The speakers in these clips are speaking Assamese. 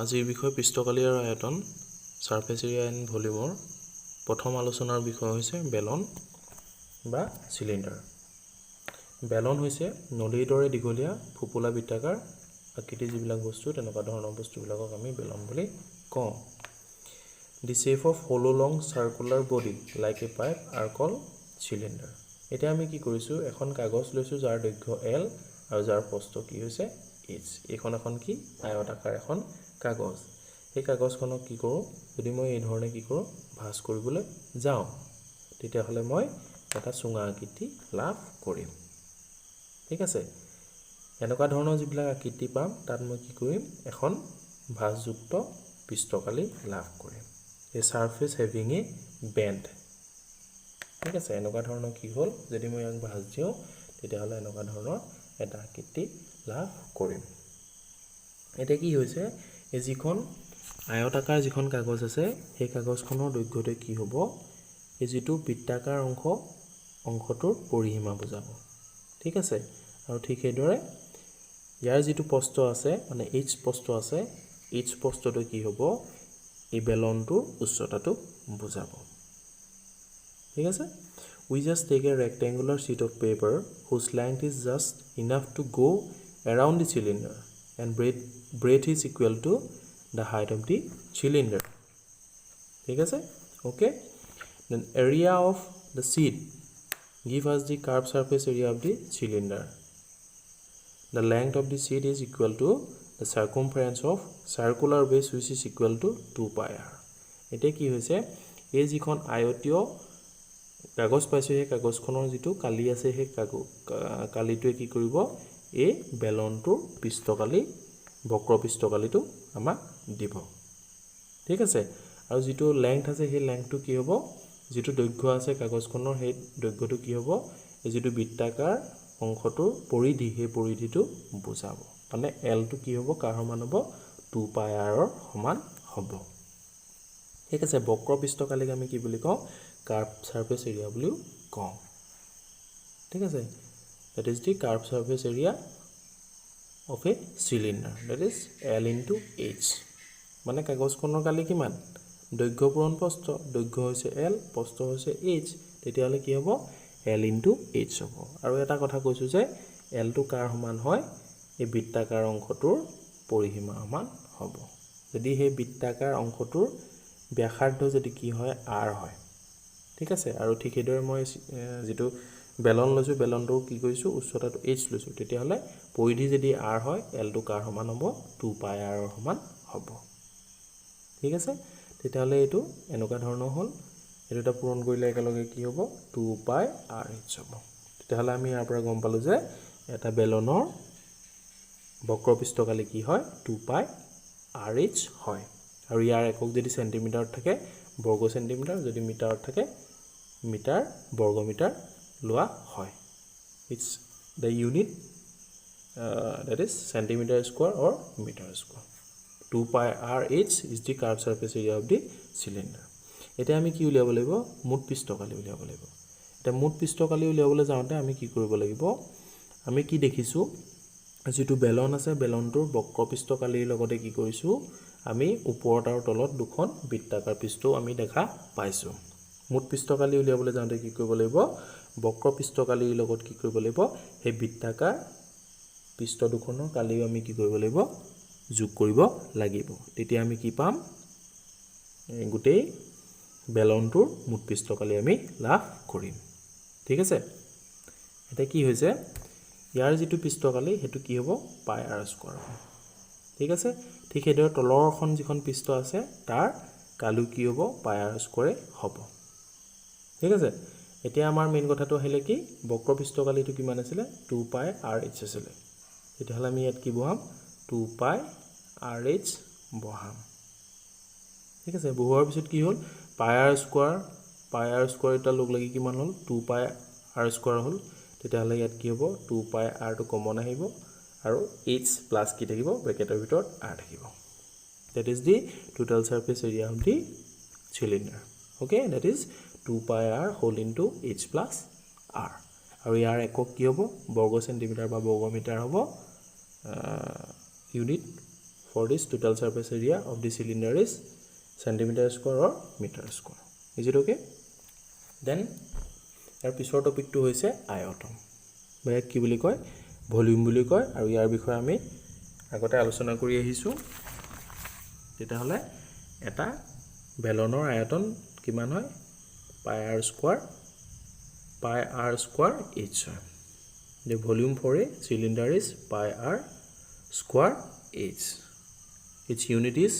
আজিৰ বিষয় পৃষ্ঠকালি আৰু আয়তন সাৰফেস এৰিয়া এণ্ড ভলিউমৰ প্ৰথম আলোচনাৰ বিষয় হৈছে বেলন বা সিলিন্ডাৰ। বেলন হৈছে নলীৰ দৰে দীঘলীয়া ফুপুলা বৃত্তাকাৰ আকৃতিৰ যিবিলাক বস্তু তেনেকুৱা ধৰণৰ বস্তুবিলাকক আমি বেলন বুলি কওঁ। The shape of hollow long circular body like a pipe are called cylinder. এতিয়া আমি কি কৰিছো এখন কাগজ লৈছো যাৰ দৈৰ্ঘ্য L আৰু যাৰ প্ৰস্থ কি হৈছে h। এখন কি আয়তাকাৰ এখন কাগজ। এই কাগজখনক কি কৰো যদি মই এই ধৰণে কি কৰো ভাঁজ কৰিবলৈ যাওঁ তেতিয়া হলে মই এটা চুঙা আকৃতি লাভ কৰিম। ঠিক আছে, এনেকুৱা ধৰণৰ যিবিলাক আকৃতি পাম তাত মই কি কৰিম এখন ভাঁজযুক্ত পৃষ্ঠকালি লাভ কৰিম। A surface having a bend. ঠিক আছে, এনেকুৱা ধৰণৰ কি হ'ল যদি মই ইয়াক ভাঁজ দিওঁ তেতিয়া হলে এনেকুৱা ধৰণৰ এটা আকৃতি লাভ কৰিম। এটা কি হৈছে এই যিখন আয়তাকাৰ যিখন কাগজ আছে সেই কাগজখনৰ দৈৰ্ঘ্যটো কি হ'ব এই যিটো বৃত্তাকাৰ অংশটোৰ পৰিসীমা বুজাব। ঠিক আছে, আৰু ঠিক সেইদৰে ইয়াৰ যিটো প্ৰস্থ আছে মানে h প্ৰস্থ আছে h প্ৰস্থটো কি হ'ব এই বেলনটোৰ উচ্চতাটো বুজাব। ঠিক আছে, we just take a rectangular sheet of paper whose length is just enough to go around the cylinder and breadth is equal to the height of the cylinder. ঠিক আছে, okay, then area of the sheet give us the curved surface area of the cylinder. The length of the sheet is equal to the circumference of circular base which is equal to 2 pi r. এটা কি হৈছে এই যিখন আয়তীয় কাগজ পাইছো এই কাগজখনৰ যিটো কালি আছে সেই কালিটোৱে কি কৰিব এই বেলনটোৰ পৃষ্ঠকালি বক্ৰ পৃষ্ঠকালিটো আমাক দিব। ঠিক আছে, আৰু যিটো লেংথ আছে সেই লেংথটো কি হ'ব যিটো দৈৰ্ঘ্য আছে কাগজখনৰ সেই দৈৰ্ঘ্যটো কি হ'ব এই যিটো বৃত্তাকাৰ অংশটোৰ পৰিধি সেই পৰিধিটো বুজাব। মানে L টো কি হ'ব কাৰ সমান হ'ব 2 pi r ৰ সমান হ'ব। ঠিক আছে, বক্ৰ পৃষ্ঠকালিক আমি কি বুলি কওঁ কাৰ্ভ সাৰফেস এৰিয়া বুলিও কওঁ। ঠিক আছে, that is the curved surface area of a cylinder, that is L into H. মানে কাগজখনৰ কালি কিমান দৈৰ্ঘ্য পূৰণ প্ৰস্থ, দৈৰ্ঘ্য হৈছে L প্ৰস্থ হৈছে H, তেতিয়াহলে কি হ'ব L into H হ'ব। আৰু এটা কথা কৈছো যে L টো কাৰ সমান হয় এই বৃত্তাকাৰ অংশটোৰ পৰিসীমা সমান হ'ব। যদি সেই বৃত্তাকাৰ অংশটোৰ ব্যাসাৰ্ধ যদি কি হয় r হয়। ঠিক আছে, আৰু ঠিক সেইদৰে মই যেটো বেলন লৈছো বেলনটোৰ কি কৰিছো উচ্চতাটো h লৈছো তেতিয়াহলে পৰিধি যদি r হয় L টো কাৰ সমান হ'ব 2 pi r ৰ সমান হ'ব। ঠিক আছে, তেতিয়াহলে এইটো এনেকুৱা ধৰণৰ হ'ল এটা পূৰণ কৰিলে একেলগে কি হ'ব 2 pi r h হ'ব। তেতিয়াহলে আমি ইয়াৰ পৰা গম পালো যে এটা বেলনৰ বক্ৰ পৃষ্ঠকালি কি হয় 2 pi r h হয়। আৰু ইয়াৰ একক যদি সেন্টিমিটাৰত থাকে বৰ্গ সেন্টিমিটাৰ, যদি মিটাৰত থাকে মিটাৰ বৰ্গ মিটাৰ লোৱা হয়। It's the unit that is centimeter square or meter square. 2 pi r h is the curved surface area of the cylinder. এতিয়া আমি কি উলিয়াব লাগিব মুঠ পৃষ্ঠকালি উলিয়াব লাগিব। এটা মুঠ পৃষ্ঠকালি উলিয়াবলৈ যাওঁতে আমি কি কৰিব লাগিব আমি কি দেখিছো যেটো বেলন আছে বেলনটোৰ বক্ৰ পৃষ্ঠকালিৰ লগতে কি কৰিছো আমি ওপৰত আৰু তলত দুখন বৃত্তাকাৰ পৃষ্ঠও আমি দেখা পাইছো। মুঠ পৃষ্ঠকালি উলিয়াবলৈ যাওঁতে কি কৰিব লাগিব বক্ৰ পৃষ্ঠকালিৰ লগত কি কৰিব লাগিব সেই বৃত্তাকাৰ পৃষ্ঠ দুখনৰ কালিও আমি কি কৰিব লাগিব যোগ কৰিব লাগিব। তেতিয়া আমি কি পাম গুটেই বেলনটোৰ মুঠ পৃষ্ঠকালি আমি লাভ কৰিম। ঠিক আছে, এটা কি হৈছে ইয়াৰ যিটো পৃষ্ঠকালি হেতু কি হ'ব pi r স্কয়াৰ হ'ব। ঠিক আছে, ঠিক সেইদৰে তলৰখন যিখন পৃষ্ঠ আছে তাৰ কালু কি হ'ব pi r স্কয়াৰ হ'ব। ঠিক আছে, এতিয়া আমাৰ মেইন কথাটো আহিলে কি বক্ৰ পৃষ্ঠকালিটো কিমান আছিল 2 pi r h আছিল। তেতিয়াহলে আমি ইয়াত কি বহাম 2 pi r h বহাম। ঠিক আছে, বহুৱাৰ পিছত কি হ'ল pi r স্কয়াৰ এটা লগ লাগি কিমান হ'ল 2 pi r স্কয়াৰ হ'ল। তেতিয়াহলে ইয়াত কি হ'ব 2 pi r টো কমন আহিব আৰু h প্লাস কি থাকিব ব্ৰেকেটৰ ভিতৰত r থাকিব। That is the total surface area of the cylinder. Okay, that is 2 pi r whole into h plus r. আৰু ইয়াৰ একক কি হ'ব বৰ্গ সেন্টিমিটাৰ বা বৰ্গ মিটাৰ হ'ব unit for this total surface area of the cylinder is centimeter square or meter square. Is it okay? Then ইয়াৰ পিছৰ টপিকটো হৈছে আয়তন বা কি বুলি কয় ভলিউম বুলি কয় আৰু ইয়াৰ বিষয়ে আমি আগতে আলোচনা কৰি আহিছো তেতিয়াহলে এটা বেলনৰ আয়তন কিমান হয় পাই r square h হয় the volume for a cylinder is pi r square h its unit is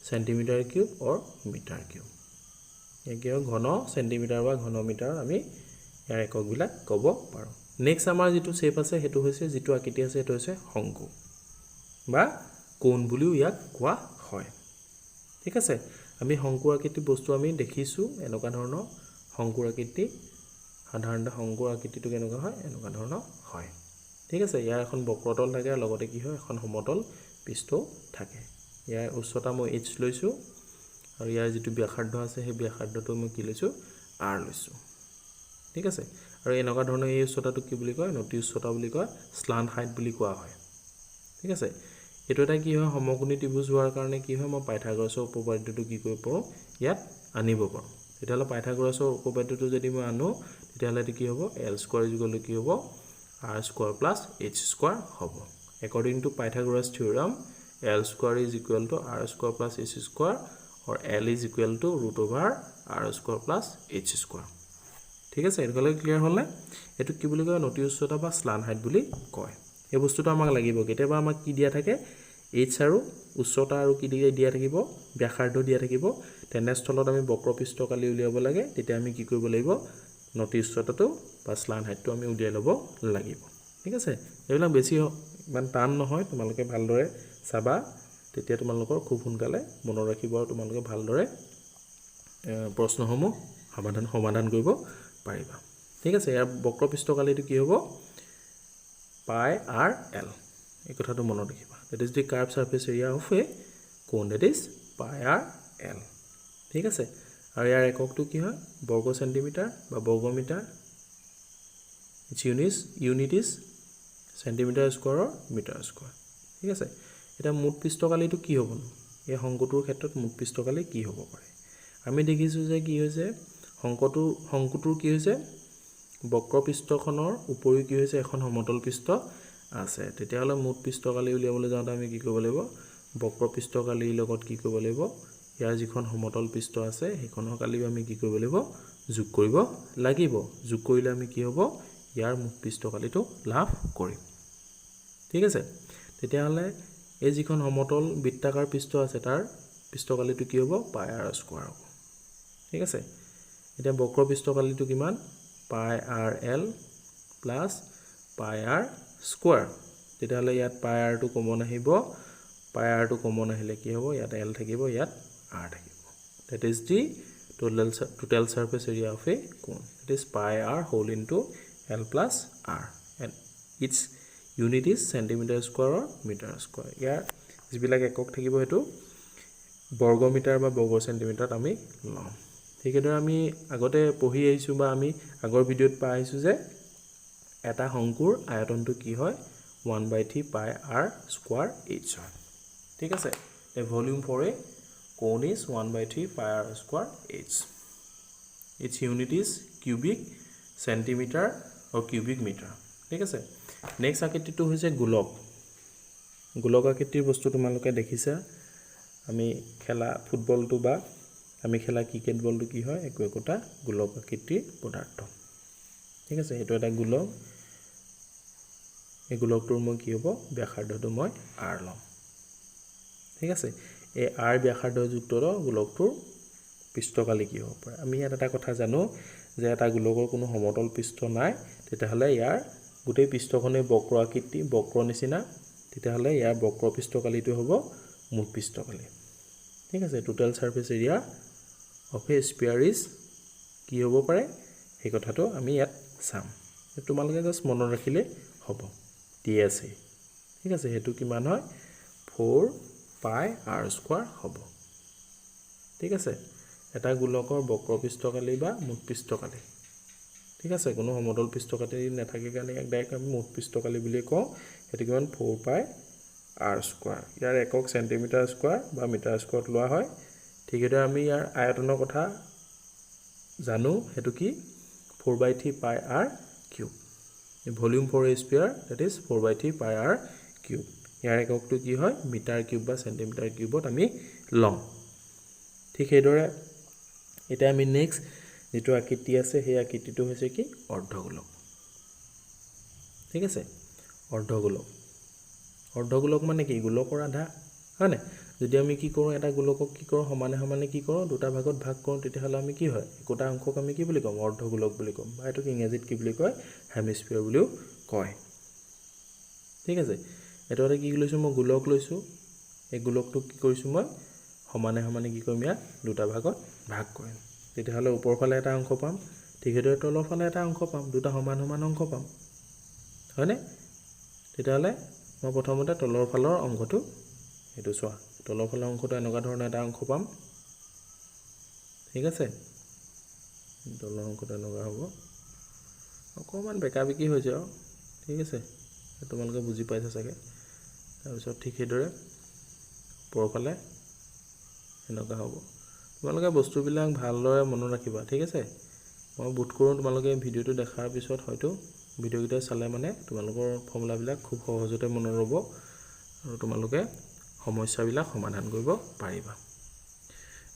centimeter cube or meter cube একেও ঘন সেন্টিমিটার বা ঘন মিটার আমি ইয়াৰ একক বিলাক কব পাৰো নেক্সট আমাৰ যেটো শেপ আছে হেতু হৈছে যেটো আকৃতি আছে হেতু হৈছে শংকু বা কোণ বুলিও ইয়াক কোৱা হয় ঠিক আছে আমি শংকু আকৃতি বস্তু আমি দেখিছো এনেকা ধৰণৰ শংকু আকৃতি সাধাৰণতে শংকু আকৃতিটো কেনেকা হয় এনেকা ধৰণৰ হয় ঠিক আছে ইয়াৰ এখন বক্ৰতল থাকে আৰু লগতে কি হয় এখন সমতল পৃষ্ঠ থাকে ইয়াৰ উচ্চতা মই h লৈছো আৰু ইয়াৰ যেটো ব্যাসাৰ্ধ আছে সেই ব্যাসাৰ্ধটো মই কি লৈছো r লৈছো ঠিক আছে আৰু এনেকা ধৰণৰ এই উচ্চতাটো কি বুলি কয় নতি উচ্চতা বুলি কয় স্লান্ট হাইট বুলি কোৱা হয় ঠিক আছে এটো এটা কি হয় সমকোণী ত্ৰিভুজ হোৱাৰ কাৰণে কি হয় মই পাইথাগোৰাছৰ উপপাদ্যটো কি কৰিব পাৰো ইয়াত আনিব পাৰো তেতিয়ালে পাইথাগোৰাছৰ উপপাদ্যটো যদি মই আনো তেতিয়ালে কি হ'ব l স্কয়াৰ কি হ'ব r square plus h square হ'ব according to Pythagoras theorem l square is equal to r square plus h square or l is equal to root over r square plus h square ঠিক আছে এরকলে ক্লিয়ার হল না এটু কি বুলি কয় নতি উচ্চতা বা স্লান হাইট বুলি কয় এই বস্তুটো আমাক লাগিব কেতিয়াবা আমাক কি দিয়া থাকে h আৰু উচ্চতা আৰু কি দিয়া থাকিব ব্যাসাৰ্ধ দিয়া থাকিব তেনেস্থলত আমি বক্ৰপৃষ্ঠ কালি উলিয়াব লাগে তেতিয়া আমি কি কৰিব লাগিব নতি উচ্চতাটো বা স্লান হাইটটো আমি উলিয়াই লব লাগিব ঠিক আছে এইবিলাক বেছি ইমান টান নহয় তোমালোকে ভালদৰে চাবা তেতিয়া তোমালোকৰ খুব সোনকালে মনত ৰাখিব আৰু তোমালোকে ভালদৰে প্ৰশ্নসমূহ সমাধান কৰিব পাৰিবা ঠিক আছে ইয়াৰ বক্ৰপৃষ্ঠ কালিটো কি হ'ব পাই r l এই কথাটো মনত ৰাখিবা that is the curved surface area of a cone that is pi r l ঠিক আছে আৰু ইয়াৰ এককটো কি হয় বৰ্গ সেন্টিমিটাৰ বা বৰ্গ metre its unit is centimeter square or meter square ঠিক আছে এটা মুঠ পৃষ্ঠকালিটো কি হ'ব এই সংকোটোৰ ক্ষেত্ৰত মুঠ পৃষ্ঠকালি কি হ'ব পাৰে আমি দেখিছো যে কি হৈছে সংকোটোৰ কি হৈছে বক্ৰপৃষ্ঠখনৰ উপৰি কি হৈছে এখন সমতল পৃষ্ঠ আছে তেতিয়াহলে মুঠ পৃষ্ঠকালি উলিয়াবলৈ যাওঁতে আমি কি কৰিব লাগিব বক্ৰপৃষ্ঠকালিৰ লগত কি কৰিব লাগিব ইয়াৰ যিখন সমতল পৃষ্ঠ আছে সেইখনৰ কালি আমি কি কৰিব লাগিব যোগ কৰিব লাগিব যোগ কৰিলে আমি কি হ'ব ইয়াৰ মুঠ পৃষ্ঠকালিটো লাভ কৰিম ঠিক আছে তেতিয়াহলে এই যিখন সমতল বৃত্তাকাৰ পৃষ্ঠ আছে তাৰ পৃষ্ঠকালিটো কি হ'ব পাই r স্কয়াৰ হ'ব ঠিক আছে এতিয়া বক্ৰপৃষ্ঠকালিটো কিমান পাই r l প্লাস পাই r স্কয়াৰ তেতিয়াহলে ইয়াত পাই r টো কমন আহিব পাই r টো কমন আহিলে কি হ'ব ইয়াত l থাকিব ইয়াত r থাকিব that is the total surface area of a cone it is pi r whole into l plus r and its unit is centimeter square or meter square ইয়াৰ যিবিলাক একক থাকিব হেতু বৰ্গ মিটাৰ বা বৰ্গ সেন্টিমিটাৰত আমি লম ঠিকদৰে আমি আগতে পঢ়ি আহিছো বা আমি আগৰ ভিডিঅত পাই আহিছো যে এটা শংকুৰ আয়তনটো কি হয় 1/3 pi r square h হয় ঠিক আছে the volume for a cone is 1/3 pi r square h its unit is cubic centimeter or cubic meter ঠিক আছে নেক্সট আকৃতিটো হৈছে গোলক আকৃতিৰ বস্তু তোমালোকে দেখিছা আমি খেলা ফুটবলটো বা আমি খেলা ক্ৰিকেট বলটো কি হয় একোটা গোলক আকৃতিৰ পদাৰ্থ ঠিক আছে এটো এটা গোলক এই গোলকটোৰ মই কি হ'ব ব্যাসাৰ্ধটো মই r লম ঠিক আছে এই r ব্যাসাৰ্ধ যুক্ত গোলকটোৰ পৃষ্ঠকালি কি হ'ব পাৰে আমি ইয়াত এটা কথা জানো যে এটা গোলকৰ কোনো সমতল পৃষ্ঠ নাই তেতিয়াহলে ইয়াৰ গোটেই পৃষ্ঠখনে বক্ৰ আকৃতি বক্ৰ নিচিনা তেতিয়াহলে ইয়াৰ বক্ৰ পৃষ্ঠকালিটো হ'ব মুঠ পৃষ্ঠকালি ঠিক আছে total surface area of a sphere is কি হ'ব পাৰে এই কথাটো আমি ইয়াত চাম তোমালোকে জাস্ট মনত ৰাখিলে হ'ব ds ঠিক আছে হেতু কিমান হয় 4 pi r স্কয়াৰ হ'ব ঠিক আছে এটা গোলকৰ বক্ৰ পৃষ্ঠকালি বা মুঠ পৃষ্ঠকালি ঠিক আছে কোনো সমতল পৃষ্ঠকালি নাথাকে কাৰণে এক ডাইৰেক্ট আমি মুঠ পৃষ্ঠকালি বুলি কওঁ এটো কিমান 4 pi r স্কয়াৰ ইয়াৰ একক সেন্টিমিটাৰ স্কয়াৰ বা মিটাৰ স্কয়াৰত লোৱা হয় ঠিক এটা আমি ইয়াৰ আয়তনৰ কথা জানো হেতু কি 4/3 pi r cube volume for a sphere that is 4/3 pi r cube ইয়াৰ এককটো কি হয় মিটাৰ কিউব বা সেন্টিমিটাৰ কিউবত আমি লম ঠিক হেদৰে এটা আমি নেক্সট যেটো আকৃতি আছে সেই আকৃতিটো হৈছে কি অৰ্ধগোলক ঠিক আছে অৰ্ধগোলক মানে কি গোলকৰ আধা হয় না যদি আমি কি কৰো এটা গোলকক কি কৰো সমানে কি কৰো দুটা ভাগত ভাগ কৰো তেতিয়াহলে আমি কি হয় একোটা অংকক আমি কি বুলি কম অৰ্ধগোলক বুলি কম বা এটো ইংৰাজীত কি বুলি কয় হেমিস্ফিয়াৰ বুলিও কয় ঠিক আছে এটোতে কি লৈছো মই গোলক লৈছো এই গোলকটো কি কৰিছো মই সমানে কি কৰিম ইয়াত দুটা ভাগত ভাগ কৰিম তেতিয়াহলে ওপৰ ফালে এটা অংশ পাম ঠিক হেদৰে তলৰ ফালে এটা অংশ পাম দুটা সমান অংশ পাম হয়নে তেতিয়াহলে মই প্ৰথমতে তলৰ ফালৰ অংশটো এটো চোৱা তলৰ ফালৰ অংশটো এনেকুৱা ধৰণৰ এটা অংশ পাম ঠিক আছে তলৰ অংশটো এনেকুৱা হ'ব অকমান বেকাবিকি হৈ যায় ঠিক আছে তোমালোকে বুজি পাইছা চাগে তাৰ পিছত ঠিক হেদৰে ওপৰৰ ফালে এনেকুৱা হ'ব তোমালোকে বস্তুবিলাক ভালদৰে মনত ৰাখিবা ঠিক আছে মই বুট কৰোঁ তোমালোকে ভিডিওটো দেখাৰ পিছত হয়তো ভিডিওটো চালে মানে তোমালোকৰ ফৰ্মুলাবিলাক খুব সহজতে মনত ৰব আৰু তোমালোকে সমস্যাবিলাক সমাধান কৰিব পাৰিবা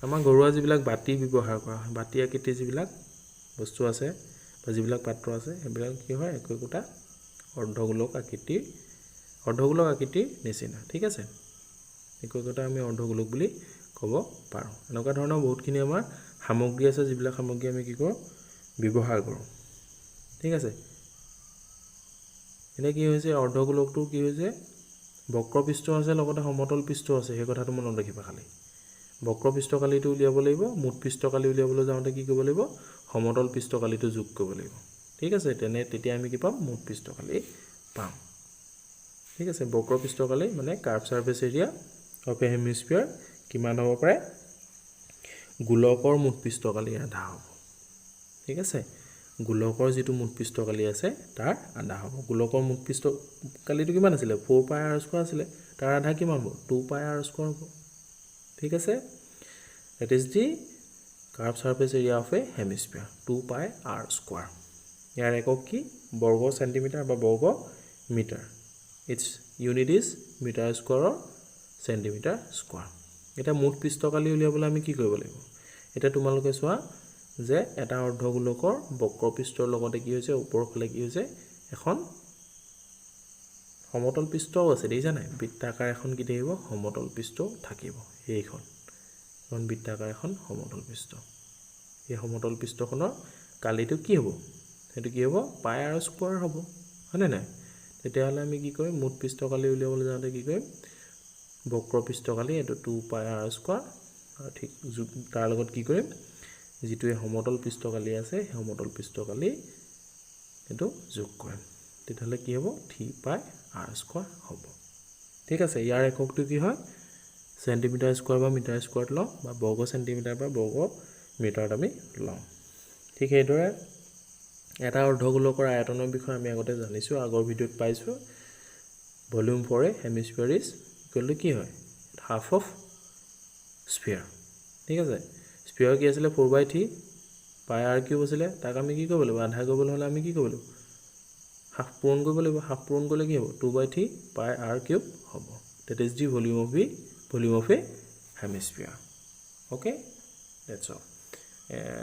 আমাৰ ঘৰুৱা যিবিলাক বাতি ব্যৱহাৰ কৰা হয় বাতি আকৃতি যিবিলাক বস্তু আছে বা যিবিলাক পাত্ৰ আছে এবিলাক কি হয় একোটা অৰ্ধগোলক আকৃতিৰ নিচিনা ঠিক আছে একোটা আমি অৰ্ধগোলক বুলি ক'ব পাৰো এনেকুৱা ধৰণৰ বহুতখিনি আমাৰ সামগ্ৰী আছে যিবিলাক সামগ্ৰী আমি কি কৰো ব্যৱহাৰ কৰো ঠিক আছে এনে কি হৈছে অৰ্ধগোলকটো কি হৈছে বক্ৰপৃষ্ঠ আছে লগতে সমতল পৃষ্ঠ আছে সেই কথাটো মনত ৰাখিবা খালি বক্ৰপৃষ্ঠকালিটো উলিয়াব লাগিব মুঠ পৃষ্ঠকালি উলিয়াবলৈ যাওঁতে কি কৰিব লাগিব সমতল পৃষ্ঠকালিটো যোগ কৰিব লাগিব ঠিক আছে তেতিয়া আমি কি পাম মুঠ পৃষ্ঠকালি পাম ঠিক আছে বক্ৰপৃষ্ঠকালি মানে কাৰ্ভ সাৰফেস এৰিয়া অফ এ হেমিস্ফিয়াৰ কিমান হ'ব পাৰে গোলকৰ মুঠ পৃষ্ঠকালি আধা হ'ব ঠিক আছে গোলকৰ যেটো মুঠ পৃষ্ঠকালি আছে তাৰ আধা হ'ব গোলকৰ মুঠ পৃষ্ঠকালিটো কিমান আছিল 4 pi r স্কয়াৰ আছিল তাৰ আধা কিমান হ'ব 2 pi r স্কয়াৰ হ'ব ঠিক আছে that is the curved surface area of a hemisphere 2 pi r square ইয়াৰ একক কি বৰ্গ সেন্টিমিটাৰ বা বৰ্গ metre its unit is meter square or centimeter square এটা মুঠ পৃষ্ঠকালি উলিয়াবলৈ আমি কি কৰিব লাগিব এটা তোমালোকে চোৱা যে এটা অৰ্ধগোলকৰ বক্ৰপৃষ্ঠৰ লগতে কি হৈছে ওপৰৰ ফালে কি হৈছে এখন সমতল পৃষ্ঠও আছে দেখিছা নাই বৃত্তাকাৰ এখন কি থাকিব সমতল পৃষ্ঠ থাকিব এইখন বৃত্তাকাৰ এখন সমতল পৃষ্ঠ এই সমতল পৃষ্ঠখনৰ কালিটো কি হ'ব সেইটো কি হ'ব পাই r স্কয়াৰ হ'ব হয়নে নাই তেতিয়াহলে আমি কি কৰিম মুঠ পৃষ্ঠকালি উলিয়াবলৈ যাওঁতে কি কৰিম বক্ৰপৃষ্ঠকালি এটো 2 pi r স্কয়াৰ আৰু ঠিক তাৰ লগত কি কৰিম যেটো সমতল পৃষ্ঠকালি আছে সমতল পৃষ্ঠকালি এটো যোগ কৰিম তেতিয়াহলে কি হ'ব 3 pi r স্কয়াৰ হ'ব ঠিক আছে ইয়াৰ এককটো কি হয় সেন্টিমিটাৰ স্কয়াৰ বা মিটাৰ স্কয়াৰত লওঁ বা বৰ্গ সেন্টিমিটাৰ বা বৰ্গ মিটাৰত আমি লওঁ ঠিক হেদৰে এটা অৰ্ধগোলকৰ আয়তনৰ বিষয়ে আমি আগতে জানিছো আগৰ ভিডিওত পাইছো volume for a hemisphere is equal to কি হয় হাফ অফ স্ফিয়াৰ ঠিক আছে স্ফিয়াৰ কি আছিল 4/3 pi r কিউব আছিল তাক আমি কি কৰিব লাগিব আধা কৰিবলৈ হলে আমি কি কৰিব লাগিব হাফ পূৰণ কৰিব লাগিব হাফ পূৰণ কৰিলে কি হ'ব 2/3 pi r কিউব হ'ব that is the volume of a hemisphere okay that's all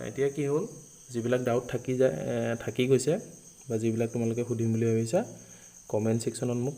এতিয়া কি হ'ল যিবিলাক ডাউট থাকি গৈছে বা যিবিলাক তোমালোকে সুধিম বুলি ভাবিছা কমেন্ট সেকশনত মোক